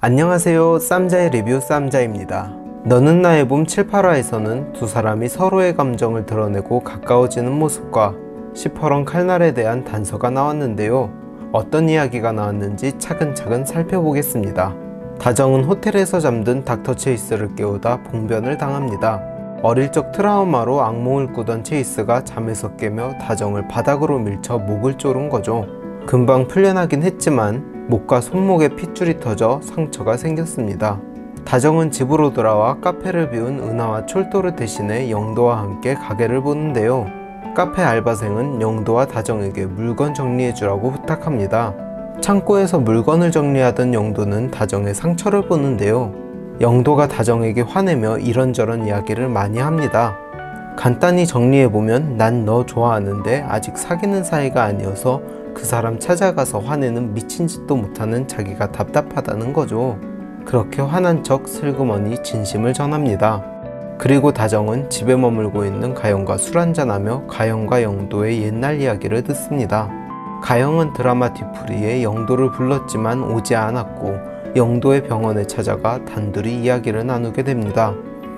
안녕하세요, 쌈자의 리뷰 쌈자입니다. 너는 나의 봄 7, 8화에서는 두 사람이 서로의 감정을 드러내고 가까워지는 모습과 시퍼런 칼날에 대한 단서가 나왔는데요. 어떤 이야기가 나왔는지 차근차근 살펴보겠습니다. 다정은 호텔에서 잠든 닥터 체이스를 깨우다 봉변을 당합니다. 어릴 적 트라우마로 악몽을 꾸던 체이스가 잠에서 깨며 다정을 바닥으로 밀쳐 목을 조른 거죠. 금방 풀려나긴 했지만 목과 손목에 핏줄이 터져 상처가 생겼습니다. 다정은 집으로 돌아와 카페를 비운 은하와 촐도를 대신해 영도와 함께 가게를 보는데요. 카페 알바생은 영도와 다정에게 물건 정리해주라고 부탁합니다. 창고에서 물건을 정리하던 영도는 다정의 상처를 보는데요. 영도가 다정에게 화내며 이런저런 이야기를 많이 합니다. 간단히 정리해보면 난 너 좋아하는데 아직 사귀는 사이가 아니어서 그 사람 찾아가서 화내는 미친 짓도 못하는 자기가 답답하다는 거죠. 그렇게 화난 척 슬그머니 진심을 전합니다. 그리고 다정은 집에 머물고 있는 가영과 술 한잔하며 가영과 영도의 옛날 이야기를 듣습니다. 가영은 드라마 뒤풀이에 영도를 불렀지만 오지 않았고 영도의 병원에 찾아가 단둘이 이야기를 나누게 됩니다.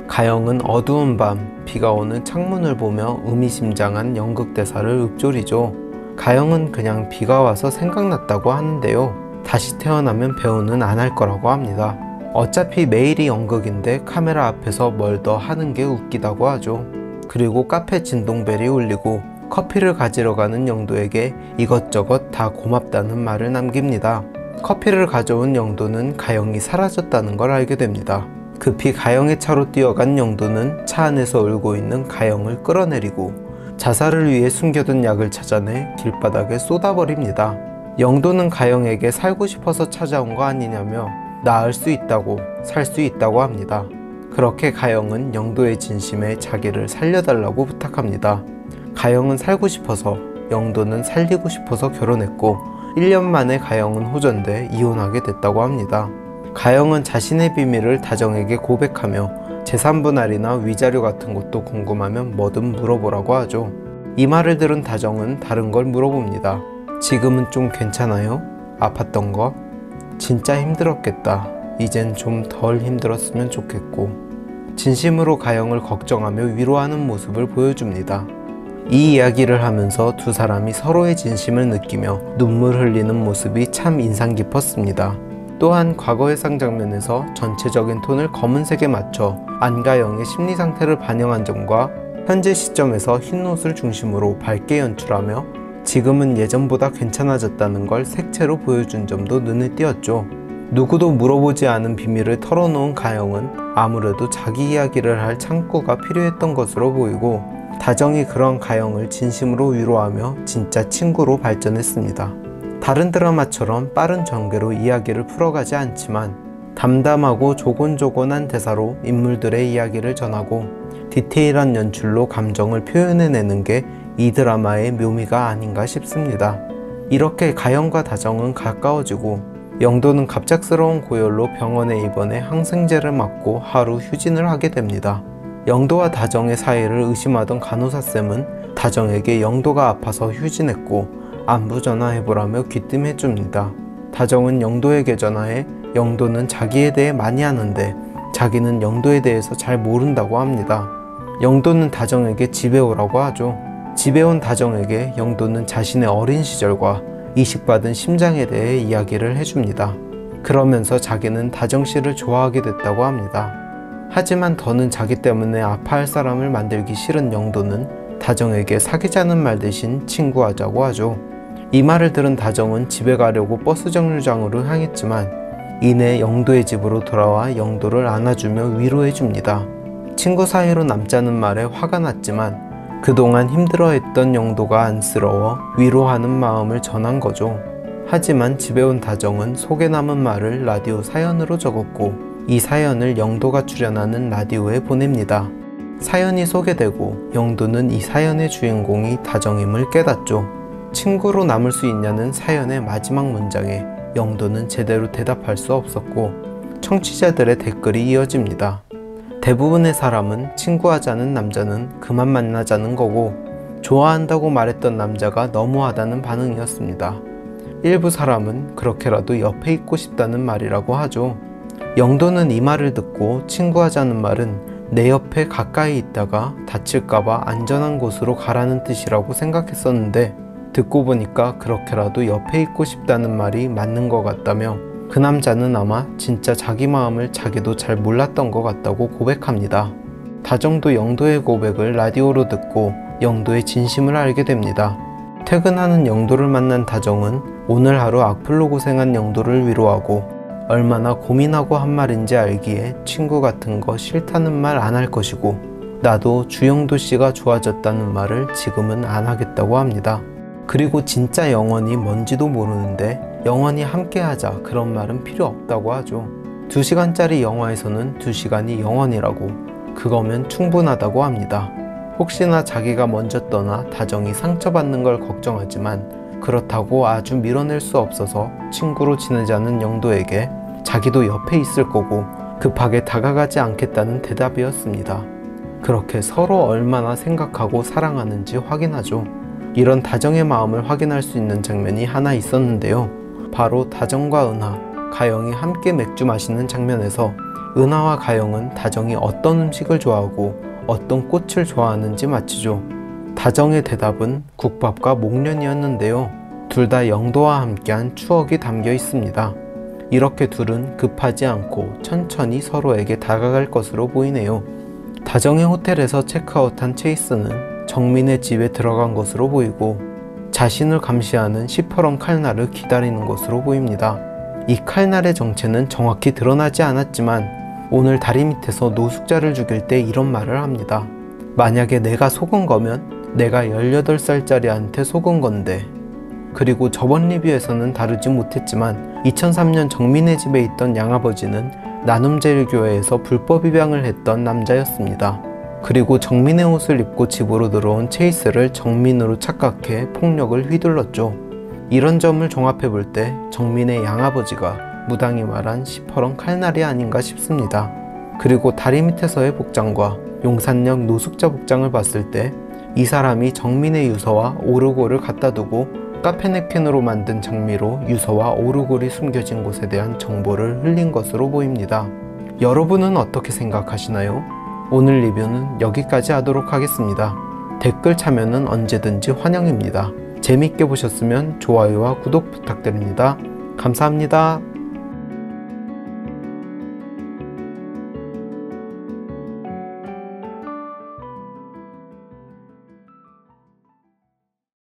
가영은 어두운 밤 비가 오는 창문을 보며 의미심장한 연극대사를 읊조리죠. 가영은 그냥 비가 와서 생각났다고 하는데요. 다시 태어나면 배우는 안 할 거라고 합니다. 어차피 매일이 연극인데 카메라 앞에서 뭘 더 하는 게 웃기다고 하죠. 그리고 카페 진동벨이 울리고 커피를 가지러 가는 영도에게 이것저것 다 고맙다는 말을 남깁니다. 커피를 가져온 영도는 가영이 사라졌다는 걸 알게 됩니다. 급히 가영의 차로 뛰어간 영도는 차 안에서 울고 있는 가영을 끌어내리고 자살을 위해 숨겨둔 약을 찾아내 길바닥에 쏟아버립니다. 영도는 가영에게 살고 싶어서 찾아온 거 아니냐며 나을 수 있다고, 살 수 있다고 합니다. 그렇게 가영은 영도의 진심에 자기를 살려달라고 부탁합니다. 가영은 살고 싶어서, 영도는 살리고 싶어서 결혼했고 1년 만에 가영은 호전돼 이혼하게 됐다고 합니다. 가영은 자신의 비밀을 다정에게 고백하며 재산 분할이나 위자료 같은 것도 궁금하면 뭐든 물어보라고 하죠. 이 말을 들은 다정은 다른 걸 물어봅니다. 지금은 좀 괜찮아요? 아팠던 거? 진짜 힘들었겠다. 이젠 좀 덜 힘들었으면 좋겠고. 진심으로 가영을 걱정하며 위로하는 모습을 보여줍니다. 이 이야기를 하면서 두 사람이 서로의 진심을 느끼며 눈물 흘리는 모습이 참 인상 깊었습니다. 또한 과거 해상 장면에서 전체적인 톤을 검은색에 맞춰 안가영의 심리 상태를 반영한 점과 현재 시점에서 흰옷을 중심으로 밝게 연출하며 지금은 예전보다 괜찮아졌다는 걸 색채로 보여준 점도 눈에 띄었죠. 누구도 물어보지 않은 비밀을 털어놓은 가영은 아무래도 자기 이야기를 할 창구가 필요했던 것으로 보이고 다정이 그런 가영을 진심으로 위로하며 진짜 친구로 발전했습니다. 다른 드라마처럼 빠른 전개로 이야기를 풀어가지 않지만 담담하고 조곤조곤한 대사로 인물들의 이야기를 전하고 디테일한 연출로 감정을 표현해내는 게 이 드라마의 묘미가 아닌가 싶습니다. 이렇게 가영과 다정은 가까워지고 영도는 갑작스러운 고열로 병원에 입원해 항생제를 맞고 하루 휴진을 하게 됩니다. 영도와 다정의 사이를 의심하던 간호사쌤은 다정에게 영도가 아파서 휴진했고 안부 전화해보라며 귀띔해줍니다. 다정은 영도에게 전화해 영도는 자기에 대해 많이 아는데 자기는 영도에 대해서 잘 모른다고 합니다. 영도는 다정에게 집에 오라고 하죠. 집에 온 다정에게 영도는 자신의 어린 시절과 이식받은 심장에 대해 이야기를 해줍니다. 그러면서 자기는 다정씨를 좋아하게 됐다고 합니다. 하지만 더는 자기 때문에 아파할 사람을 만들기 싫은 영도는 다정에게 사귀자는 말 대신 친구하자고 하죠. 이 말을 들은 다정은 집에 가려고 버스 정류장으로 향했지만 이내 영도의 집으로 돌아와 영도를 안아주며 위로해줍니다. 친구 사이로 남자는 말에 화가 났지만 그동안 힘들어했던 영도가 안쓰러워 위로하는 마음을 전한 거죠. 하지만 집에 온 다정은 속에 남은 말을 라디오 사연으로 적었고 이 사연을 영도가 출연하는 라디오에 보냅니다. 사연이 소개되고 영도는 이 사연의 주인공이 다정임을 깨닫죠. 친구로 남을 수 있냐는 사연의 마지막 문장에 영도는 제대로 대답할 수 없었고 청취자들의 댓글이 이어집니다. 대부분의 사람은 친구하자는 남자는 그만 만나자는 거고 좋아한다고 말했던 남자가 너무하다는 반응이었습니다. 일부 사람은 그렇게라도 옆에 있고 싶다는 말이라고 하죠. 영도는 이 말을 듣고 친구하자는 말은 내 옆에 가까이 있다가 다칠까봐 안전한 곳으로 가라는 뜻이라고 생각했었는데, 듣고 보니까 그렇게라도 옆에 있고 싶다는 말이 맞는 것 같다며 그 남자는 아마 진짜 자기 마음을 자기도 잘 몰랐던 것 같다고 고백합니다. 다정도 영도의 고백을 라디오로 듣고 영도의 진심을 알게 됩니다. 퇴근하는 영도를 만난 다정은 오늘 하루 악플로 고생한 영도를 위로하고 얼마나 고민하고 한 말인지 알기에 친구 같은 거 싫다는 말 안 할 것이고 나도 주영도 씨가 좋아졌다는 말을 지금은 안 하겠다고 합니다. 그리고 진짜 영원히 뭔지도 모르는데 영원히 함께하자 그런 말은 필요 없다고 하죠. 2시간짜리 영화에서는 2시간이 영원이라고, 그거면 충분하다고 합니다. 혹시나 자기가 먼저 떠나 다정이 상처받는 걸 걱정하지만 그렇다고 아주 밀어낼 수 없어서 친구로 지내자는 영도에게 자기도 옆에 있을 거고 급하게 다가가지 않겠다는 대답이었습니다. 그렇게 서로 얼마나 생각하고 사랑하는지 확인하죠. 이런 다정의 마음을 확인할 수 있는 장면이 하나 있었는데요. 바로 다정과 은하, 가영이 함께 맥주 마시는 장면에서 은하와 가영은 다정이 어떤 음식을 좋아하고 어떤 꽃을 좋아하는지 맞히죠. 다정의 대답은 국밥과 목련이었는데요. 둘 다 영도와 함께한 추억이 담겨 있습니다. 이렇게 둘은 급하지 않고 천천히 서로에게 다가갈 것으로 보이네요. 다정의 호텔에서 체크아웃한 체이스는 정민의 집에 들어간 것으로 보이고 자신을 감시하는 시퍼런 칼날을 기다리는 것으로 보입니다. 이 칼날의 정체는 정확히 드러나지 않았지만 오늘 다리 밑에서 노숙자를 죽일 때 이런 말을 합니다. 만약에 내가 속은 거면 내가 18살짜리한테 속은 건데. 그리고 저번 리뷰에서는 다루지 못했지만 2003년 정민의 집에 있던 양아버지는 나눔제일교회에서 불법 입양을 했던 남자였습니다. 그리고 정민의 옷을 입고 집으로 들어온 체이스를 정민으로 착각해 폭력을 휘둘렀죠. 이런 점을 종합해 볼 때 정민의 양아버지가 무당이 말한 시퍼런 칼날이 아닌가 싶습니다. 그리고 다리 밑에서의 복장과 용산역 노숙자 복장을 봤을 때 이 사람이 정민의 유서와 오르골을 갖다 두고 카페 냅킨으로 만든 장미로 유서와 오르골이 숨겨진 곳에 대한 정보를 흘린 것으로 보입니다. 여러분은 어떻게 생각하시나요? 오늘 리뷰는 여기까지 하도록 하겠습니다. 댓글 참여는 언제든지 환영입니다. 재밌게 보셨으면 좋아요와 구독 부탁드립니다. 감사합니다.